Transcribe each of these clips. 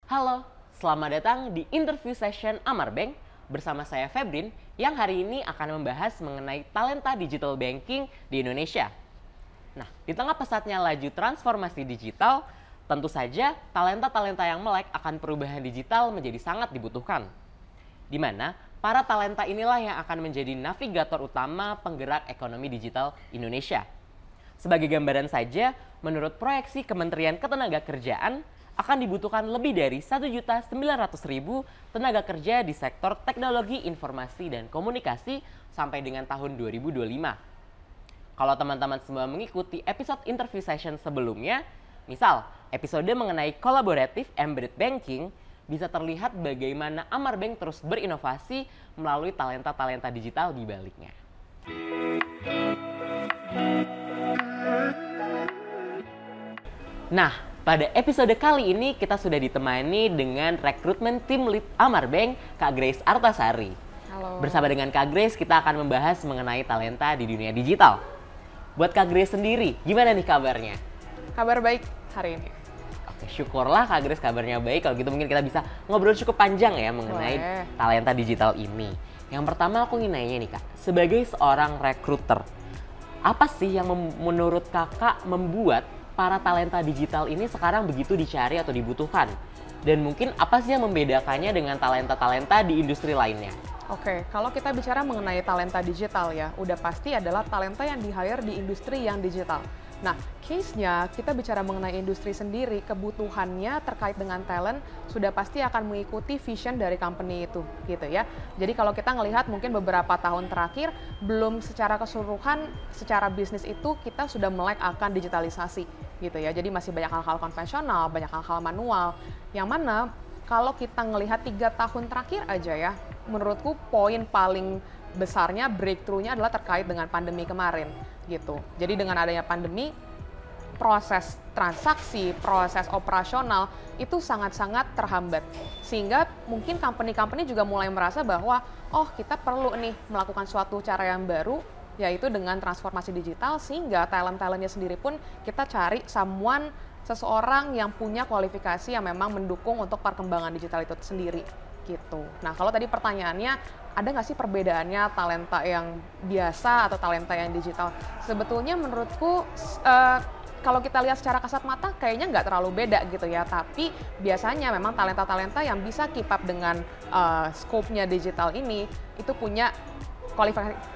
Halo, selamat datang di interview session Amarbank bersama saya Febrin yang hari ini akan membahas mengenai talenta digital banking di Indonesia. Nah, di tengah pesatnya laju transformasi digital, tentu saja talenta-talenta yang melek akan perubahan digital menjadi sangat dibutuhkan. Di mana para talenta inilah yang akan menjadi navigator utama penggerak ekonomi digital Indonesia. Sebagai gambaran saja, menurut proyeksi Kementerian Ketenagakerjaan, akan dibutuhkan lebih dari 1.900.000 tenaga kerja di sektor teknologi informasi dan komunikasi sampai dengan tahun 2025. Kalau teman-teman semua mengikuti episode interview session sebelumnya, misal episode mengenai collaborative embedded banking, bisa terlihat bagaimana Amarbank terus berinovasi melalui talenta-talenta digital di baliknya. Nah, pada episode kali ini kita sudah ditemani dengan rekrutmen tim lead Amarbank, Kak Grace Artasari. Halo. Bersama dengan Kak Grace, kita akan membahas mengenai talenta di dunia digital. Buat Kak Grace sendiri, gimana nih kabarnya? Kabar baik hari ini. Oke, syukurlah Kak Grace kabarnya baik. Kalau gitu mungkin kita bisa ngobrol cukup panjang ya mengenai talenta digital ini. Yang pertama aku ingin nanya nih Kak, sebagai seorang rekruter, apa sih yang menurut Kakak membuat para talenta digital ini sekarang begitu dicari atau dibutuhkan? Dan mungkin apa sih yang membedakannya dengan talenta-talenta di industri lainnya? Oke, kalau kita bicara mengenai talenta digital ya, udah pasti adalah talenta yang di-hire di industri yang digital. Nah, case-nya kita bicara mengenai industri sendiri, kebutuhannya terkait dengan talent sudah pasti akan mengikuti vision dari company itu, gitu ya. Jadi kalau kita ngelihat mungkin beberapa tahun terakhir, belum secara keseluruhan, secara bisnis itu kita sudah melek akan digitalisasi, gitu ya. Jadi masih banyak hal-hal konvensional, banyak hal-hal manual, yang mana kalau kita ngelihat 3 tahun terakhir aja ya, menurutku poin paling besarnya breakthrough-nya adalah terkait dengan pandemi kemarin gitu. Jadi dengan adanya pandemi, proses transaksi, proses operasional itu sangat-sangat terhambat. Sehingga mungkin company-company juga mulai merasa bahwa oh kita perlu nih melakukan suatu cara yang baru, yaitu dengan transformasi digital, sehingga talent-talentnya sendiri pun kita cari seseorang yang punya kualifikasi yang memang mendukung untuk perkembangan digital itu sendiri gitu. Nah kalau tadi pertanyaannya, ada nggak sih perbedaannya talenta yang biasa atau talenta yang digital? Sebetulnya menurutku kalau kita lihat secara kasat mata kayaknya nggak terlalu beda gitu ya. Tapi biasanya memang talenta-talenta yang bisa keep up dengan scope-nya digital ini itu punya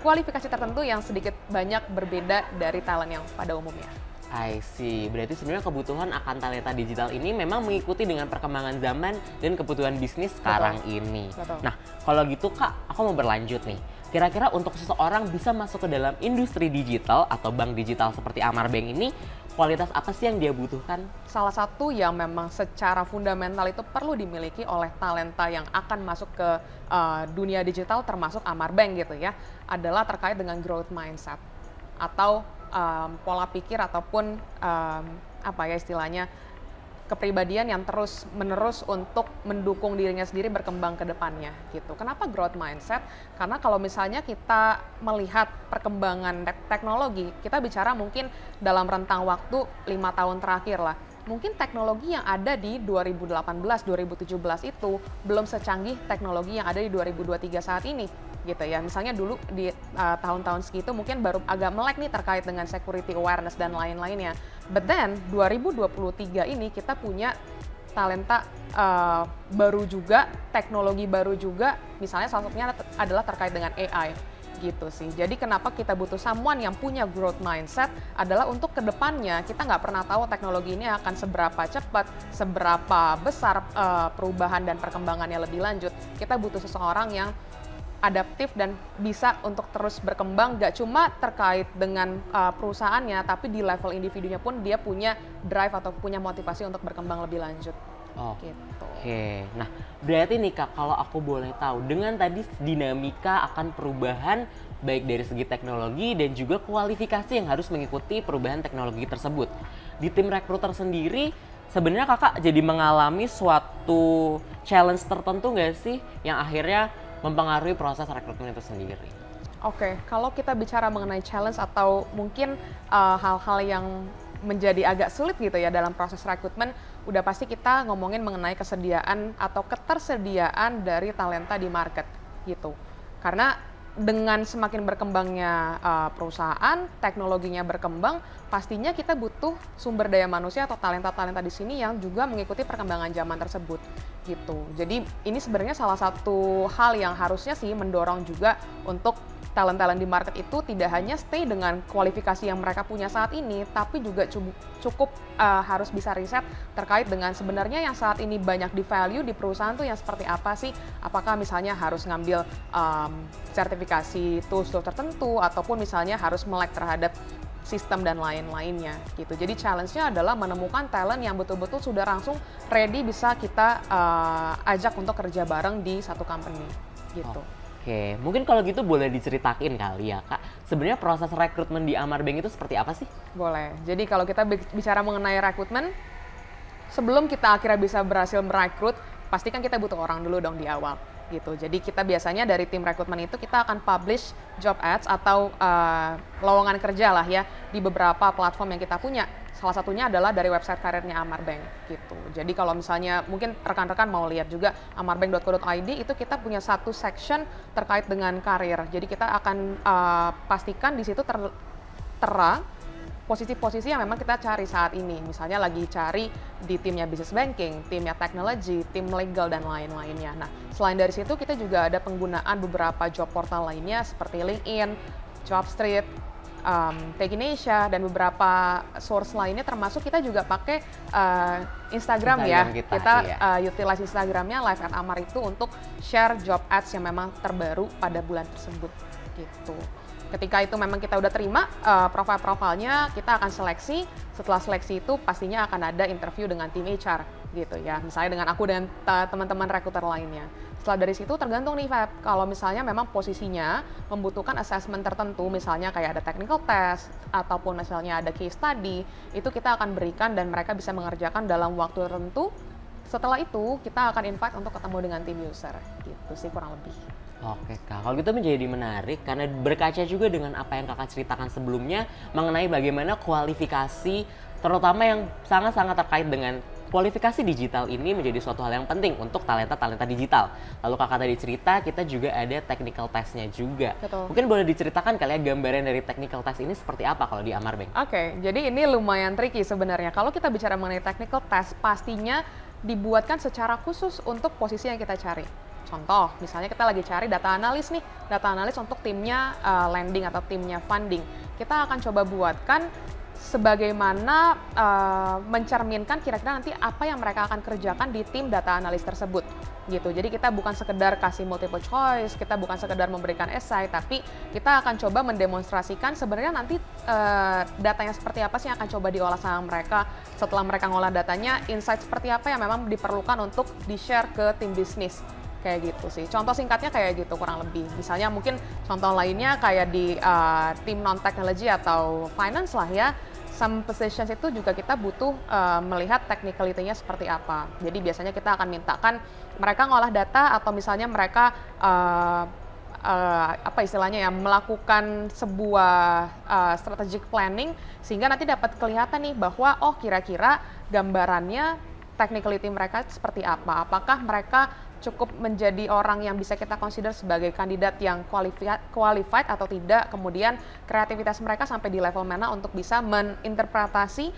kualifikasi tertentu yang sedikit banyak berbeda dari talent yang pada umumnya. I see. Berarti sebenarnya kebutuhan akan talenta digital ini memang mengikuti dengan perkembangan zaman dan kebutuhan bisnis sekarang ini. Betul. Nah, kalau gitu Kak, aku mau berlanjut nih. Kira-kira untuk seseorang bisa masuk ke dalam industri digital atau bank digital seperti Amarbank ini, kualitas apa sih yang dia butuhkan? Salah satu yang memang secara fundamental itu perlu dimiliki oleh talenta yang akan masuk ke dunia digital termasuk Amarbank gitu ya, adalah terkait dengan growth mindset atau pola pikir ataupun apa ya istilahnya, kepribadian yang terus menerus untuk mendukung dirinya sendiri berkembang ke depannya gitu. Kenapa growth mindset? Karena kalau misalnya kita melihat perkembangan teknologi, kita bicara mungkin dalam rentang waktu 5 tahun terakhir lah. Mungkin teknologi yang ada di 2018-2017 itu belum secanggih teknologi yang ada di 2023 saat ini gitu ya. Misalnya dulu di tahun-tahun segitu mungkin baru agak melek nih terkait dengan security awareness dan lain-lainnya. But then 2023 ini kita punya talenta baru juga, teknologi baru juga, misalnya salah satunya adalah terkait dengan AI gitu sih. Jadi kenapa kita butuh someone yang punya growth mindset adalah untuk kedepannya kita nggak pernah tahu teknologi ini akan seberapa cepat, seberapa besar perubahan dan perkembangannya lebih lanjut. Kita butuh seseorang yang adaptif dan bisa untuk terus berkembang, gak cuma terkait dengan perusahaannya, tapi di level individunya pun dia punya drive atau punya motivasi untuk berkembang lebih lanjut. Oh, gitu. Oke. Nah, berarti nih Kak, kalau aku boleh tahu, dengan tadi dinamika akan perubahan baik dari segi teknologi dan juga kualifikasi yang harus mengikuti perubahan teknologi tersebut. Di tim rekruter sendiri, sebenarnya Kakak jadi mengalami suatu challenge tertentu nggak sih yang akhirnya mempengaruhi proses rekrutmen itu sendiri? Oke, kalau kita bicara mengenai challenge atau mungkin hal-hal yang menjadi agak sulit gitu ya dalam proses rekrutmen, udah pasti kita ngomongin mengenai kesediaan atau ketersediaan dari talenta di market gitu. Karena dengan semakin berkembangnya perusahaan, teknologinya berkembang, pastinya kita butuh sumber daya manusia atau talenta-talenta di sini yang juga mengikuti perkembangan zaman tersebut gitu. Jadi ini sebenarnya salah satu hal yang harusnya sih mendorong juga untuk talent-talent di market itu tidak hanya stay dengan kualifikasi yang mereka punya saat ini, tapi juga cukup harus bisa riset terkait dengan sebenarnya yang saat ini banyak di value di perusahaan tuh yang seperti apa sih? Apakah misalnya harus ngambil sertifikasi tools tertentu, ataupun misalnya harus melek terhadap sistem dan lain-lainnya gitu. Jadi challenge-nya adalah menemukan talent yang betul-betul sudah langsung ready bisa kita ajak untuk kerja bareng di satu company gitu. Oke, mungkin kalau gitu boleh diceritain kali ya Kak, sebenarnya proses rekrutmen di Amar Bank itu seperti apa sih? Boleh. Jadi kalau kita bicara mengenai rekrutmen, sebelum kita akhirnya bisa berhasil merekrut, pasti kan kita butuh orang dulu dong di awal gitu. Jadi kita biasanya dari tim rekrutmen itu kita akan publish job ads atau lowongan kerja lah ya di beberapa platform yang kita punya. Salah satunya adalah dari website karirnya Amar Bank gitu. Jadi kalau misalnya mungkin rekan-rekan mau lihat juga amarbank.co.id, itu kita punya satu section terkait dengan karir. Jadi kita akan pastikan di situ tertera posisi-posisi yang memang kita cari saat ini. Misalnya lagi cari di timnya business banking, timnya technology, tim legal dan lain-lainnya. Nah, selain dari situ kita juga ada penggunaan beberapa job portal lainnya seperti LinkedIn, Jobstreet, Takeinasia dan beberapa source lainnya, termasuk kita juga pakai Instagram ya. Kita utilize Instagramnya Live at Amar itu untuk share job ads yang memang terbaru pada bulan tersebut gitu. Ketika itu memang kita udah terima profil-profilnya, kita akan seleksi. Setelah seleksi itu pastinya akan ada interview dengan tim HR gitu ya. Misalnya dengan aku dan teman-teman rekruter lainnya. Setelah dari situ tergantung nih Feb, kalau misalnya memang posisinya membutuhkan assessment tertentu, misalnya kayak ada technical test, ataupun misalnya ada case study, itu kita akan berikan dan mereka bisa mengerjakan dalam waktu tertentu. Setelah itu, kita akan invite untuk ketemu dengan tim user, gitu sih kurang lebih. Oke Kak, kalau gitu menjadi menarik karena berkaca juga dengan apa yang Kakak ceritakan sebelumnya mengenai bagaimana kualifikasi, terutama yang sangat-sangat terkait dengan kualifikasi digital ini menjadi suatu hal yang penting untuk talenta-talenta digital. Lalu Kakak tadi cerita, kita juga ada technical test-nya juga. Betul. Mungkin boleh diceritakan kali ya gambaran dari technical test ini seperti apa kalau di Amar Bank? Oke, jadi ini lumayan tricky sebenarnya. Kalau kita bicara mengenai technical test, pastinya dibuatkan secara khusus untuk posisi yang kita cari. Contoh, misalnya kita lagi cari data analis nih, data analis untuk timnya lending atau timnya funding. Kita akan coba buatkan sebagaimana mencerminkan kira-kira nanti apa yang mereka akan kerjakan di tim data analis tersebut gitu. Jadi kita bukan sekedar kasih multiple choice, kita bukan sekedar memberikan esai, tapi kita akan coba mendemonstrasikan sebenarnya nanti datanya seperti apa sih yang akan coba diolah sama mereka. Setelah mereka ngolah datanya, insight seperti apa yang memang diperlukan untuk di-share ke tim bisnis. Kayak gitu sih. Contoh singkatnya kayak gitu kurang lebih. Misalnya mungkin contoh lainnya kayak di tim non-technology atau finance lah ya. Some positions itu juga kita butuh melihat technicality-nya seperti apa. Jadi biasanya kita akan mintakan mereka ngolah data atau misalnya mereka apa istilahnya ya, melakukan sebuah strategic planning sehingga nanti dapat kelihatan nih bahwa oh kira-kira gambarannya technicality mereka seperti apa. Apakah mereka cukup menjadi orang yang bisa kita consider sebagai kandidat yang qualified atau tidak, kemudian kreativitas mereka sampai di level mana untuk bisa meninterpretasi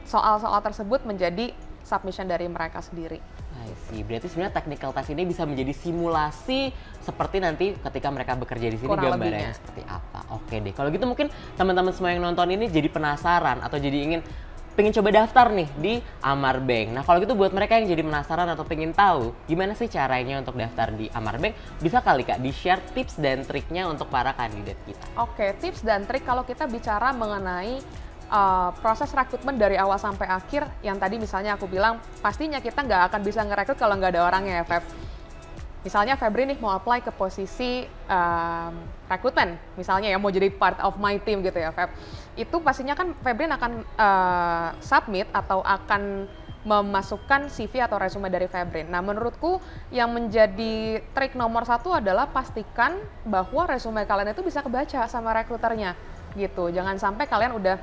soal-soal tersebut menjadi submission dari mereka sendiri. I see. Berarti sebenarnya technical test ini bisa menjadi simulasi seperti nanti ketika mereka bekerja di sini gambarannya seperti apa. Oke deh, kalau gitu mungkin teman-teman semua yang nonton ini jadi penasaran atau jadi ingin pengen coba daftar nih di Amar Bank. Nah kalau gitu buat mereka yang jadi penasaran atau pengen tahu gimana sih caranya untuk daftar di Amar Bank, bisa kali Kak di-share tips dan triknya untuk para kandidat kita? Oke, tips dan trik kalau kita bicara mengenai proses rekrutmen dari awal sampai akhir, yang tadi misalnya aku bilang pastinya kita nggak akan bisa ngerekrut kalau nggak ada orangnya ya Feb. Misalnya Febri nih mau apply ke posisi rekrutmen, misalnya ya mau jadi part of my team gitu ya Feb. Itu pastinya kan Febrin akan submit atau akan memasukkan CV atau resume dari Febrin. Nah menurutku yang menjadi trik nomor 1 adalah pastikan bahwa resume kalian itu bisa kebaca sama rekruternya gitu. Jangan sampai kalian udah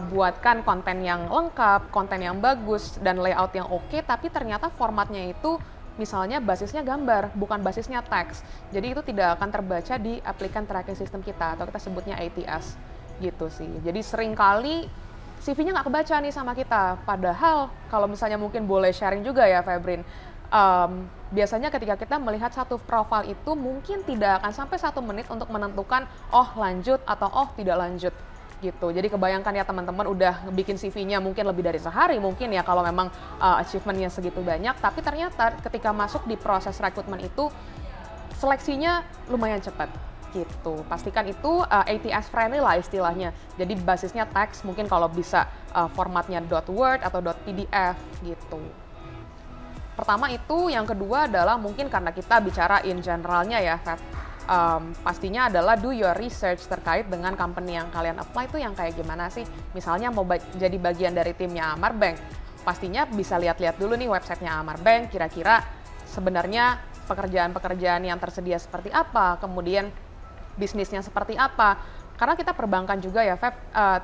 buatkan konten yang lengkap, konten yang bagus, dan layout yang oke, tapi ternyata formatnya itu misalnya basisnya gambar, bukan basisnya teks. Jadi itu tidak akan terbaca di applicant tracking system kita, atau kita sebutnya ATS gitu sih. Jadi seringkali CV-nya nggak kebaca nih sama kita. Padahal kalau misalnya mungkin boleh sharing juga ya Febrin, biasanya ketika kita melihat satu profil itu mungkin tidak akan sampai 1 menit untuk menentukan oh lanjut atau oh tidak lanjut gitu. Jadi kebayangkan ya teman-teman udah bikin CV-nya mungkin lebih dari sehari mungkin ya kalau memang achievement-nya segitu banyak, tapi ternyata ketika masuk di proses rekrutmen itu seleksinya lumayan cepat gitu. Pastikan itu ATS friendly lah istilahnya. Jadi basisnya teks, mungkin kalau bisa formatnya .word atau .pdf gitu. Pertama itu, yang kedua adalah mungkin karena kita bicara in generalnya ya, Feb. Pastinya adalah do your research terkait dengan company yang kalian apply itu yang kayak gimana sih. Misalnya mau jadi bagian dari timnya Amar Bank, pastinya bisa lihat-lihat dulu nih websitenya Amar Bank, kira-kira sebenarnya pekerjaan-pekerjaan yang tersedia seperti apa, kemudian bisnisnya seperti apa. Karena kita perbankan juga ya, Feb,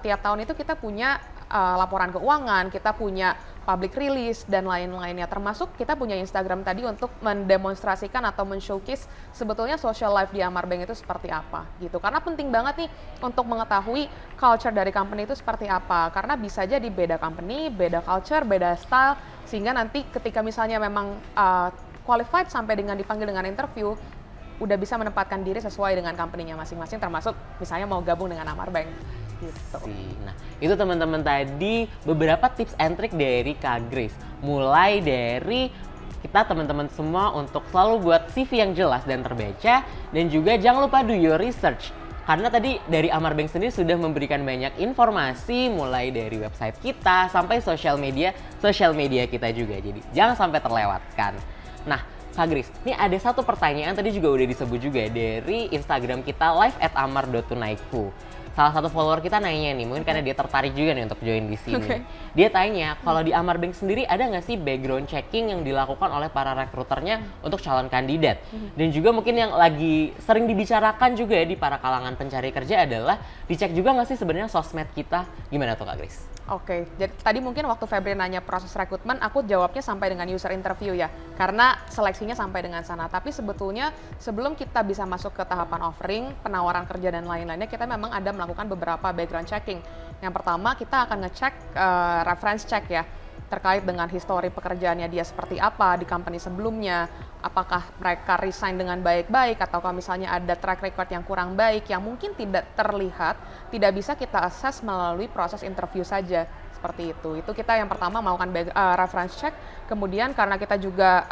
tiap tahun itu kita punya laporan keuangan, kita punya public release, dan lain-lainnya. Termasuk kita punya Instagram tadi untuk mendemonstrasikan atau men-showcase sebetulnya social life di Amar Bank itu seperti apa gitu. Karena penting banget nih untuk mengetahui culture dari company itu seperti apa. Karena bisa jadi beda company, beda culture, beda style, sehingga nanti ketika misalnya memang qualified sampai dengan dipanggil dengan interview, udah bisa menempatkan diri sesuai dengan company-nya masing-masing, termasuk misalnya mau gabung dengan Amar Bank. Gitu. Nah, itu teman-teman tadi beberapa tips and trick dari Kak Grace. Mulai dari kita teman-teman semua untuk selalu buat CV yang jelas dan terbaca, dan juga jangan lupa do your research. Karena tadi dari Amar Bank sendiri sudah memberikan banyak informasi mulai dari website kita sampai sosial media kita juga. Jadi jangan sampai terlewatkan. Nah, Kak Grace, ini ada satu pertanyaan tadi juga udah disebut juga dari Instagram kita live@amar.tunaiku. Salah satu follower kita nanya nih, mungkin karena dia tertarik juga nih untuk join di sini. Dia tanya, kalau di Amar Bank sendiri ada nggak sih background checking yang dilakukan oleh para rekruternya untuk calon kandidat? Dan juga mungkin yang lagi sering dibicarakan juga ya di para kalangan pencari kerja adalah dicek juga nggak sih sebenarnya sosmed kita? Gimana tuh Kak Grace? Oke, jadi tadi mungkin waktu Febri nanya proses rekrutmen, aku jawabnya sampai dengan user interview ya, karena seleksinya sampai dengan sana. Tapi sebetulnya sebelum kita bisa masuk ke tahapan offering, penawaran kerja dan lain-lainnya, kita memang ada melakukan beberapa background checking. Yang pertama, kita akan ngecek reference check ya, terkait dengan histori pekerjaannya dia seperti apa di company sebelumnya, apakah mereka resign dengan baik-baik, atau kalau misalnya ada track record yang kurang baik yang mungkin tidak terlihat, tidak bisa kita assess melalui proses interview saja, seperti itu. Itu kita yang pertama melakukan reference check. Kemudian karena kita juga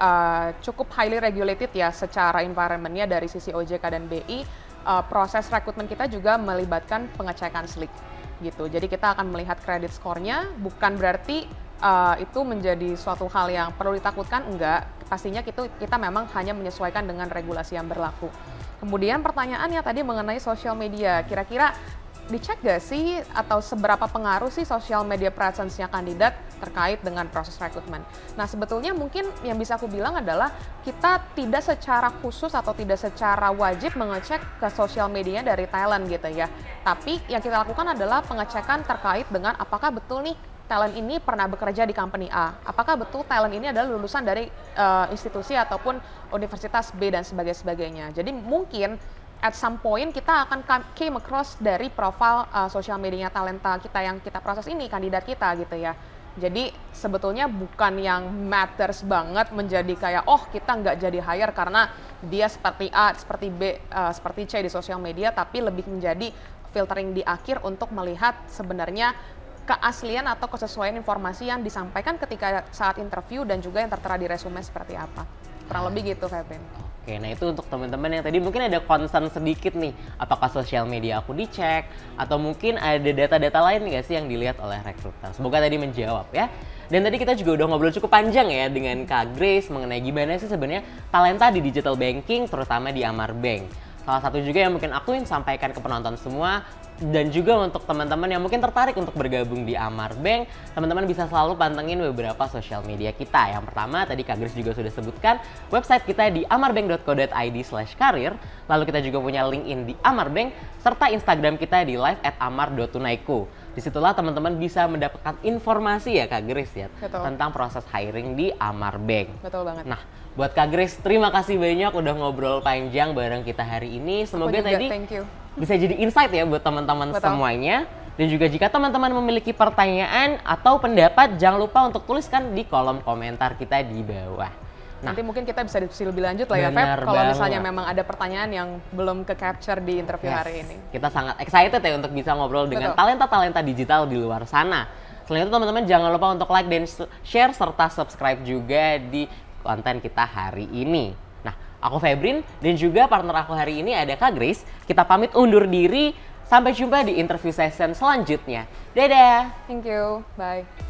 cukup highly regulated ya secara environment-nya dari sisi OJK dan BI, proses rekrutmen kita juga melibatkan pengecekan SLIC gitu. Jadi kita akan melihat credit score-nya, bukan berarti itu menjadi suatu hal yang perlu ditakutkan, enggak. Pastinya kita memang hanya menyesuaikan dengan regulasi yang berlaku. Kemudian pertanyaannya tadi mengenai social media, kira-kira dicek gak sih atau seberapa pengaruh sih social media presence-nya kandidat terkait dengan proses rekrutmen? Nah, sebetulnya mungkin yang bisa aku bilang adalah kita tidak secara khusus atau tidak secara wajib mengecek ke social media dari talent gitu ya. Tapi yang kita lakukan adalah pengecekan terkait dengan apakah betul nih talent ini pernah bekerja di company A, apakah betul talent ini adalah lulusan dari institusi ataupun universitas B dan sebagainya. Jadi mungkin at some point kita akan came across dari profil sosial medianya talenta kita yang kita proses ini, kandidat kita gitu ya. Jadi sebetulnya bukan yang matters banget menjadi kayak oh kita nggak jadi hire karena dia seperti A, seperti B, seperti C di sosial media, tapi lebih menjadi filtering di akhir untuk melihat sebenarnya keaslian atau kesesuaian informasi yang disampaikan ketika saat interview dan juga yang tertera di resume seperti apa. Kurang lebih gitu, Febin. Oke, nah itu untuk teman-teman yang tadi mungkin ada concern sedikit nih, apakah sosial media aku dicek, atau mungkin ada data-data lain nggak sih yang dilihat oleh rekruter. Semoga tadi menjawab ya. Dan tadi kita juga udah ngobrol cukup panjang ya dengan Kak Grace mengenai gimana sih sebenarnya talenta di digital banking, terutama di Amar Bank. salah satu juga yang mungkin aku ingin sampaikan ke penonton semua, dan juga untuk teman-teman yang mungkin tertarik untuk bergabung di Amar Bank, teman-teman bisa selalu pantengin beberapa sosial media kita. Yang pertama, tadi Kak Grace juga sudah sebutkan, website kita di amarbank.co.id/karir. Lalu kita juga punya LinkedIn di Amar Bank, serta Instagram kita di live@amar.tunaiku. Disitulah teman-teman bisa mendapatkan informasi ya Kak Grace ya, tentang proses hiring di Amar Bank. Betul banget. Nah, buat Kak Grace, terima kasih banyak udah ngobrol panjang bareng kita hari ini. Semoga tadi bisa jadi insight ya buat teman-teman semuanya. Dan juga jika teman-teman memiliki pertanyaan atau pendapat, jangan lupa untuk tuliskan di kolom komentar kita di bawah. Nah, nanti mungkin kita bisa diskusi lebih lanjut lah ya, Feb, kalau misalnya memang ada pertanyaan yang belum ke-capture di interview hari ini. Kita sangat excited ya untuk bisa ngobrol dengan talenta-talenta digital di luar sana. Selain itu teman-teman jangan lupa untuk like dan share serta subscribe juga di konten kita hari ini. Nah, aku Febrin dan juga partner aku hari ini ada Kak Grace. Kita pamit undur diri. Sampai jumpa di interview session selanjutnya. Dadah! Thank you. Bye.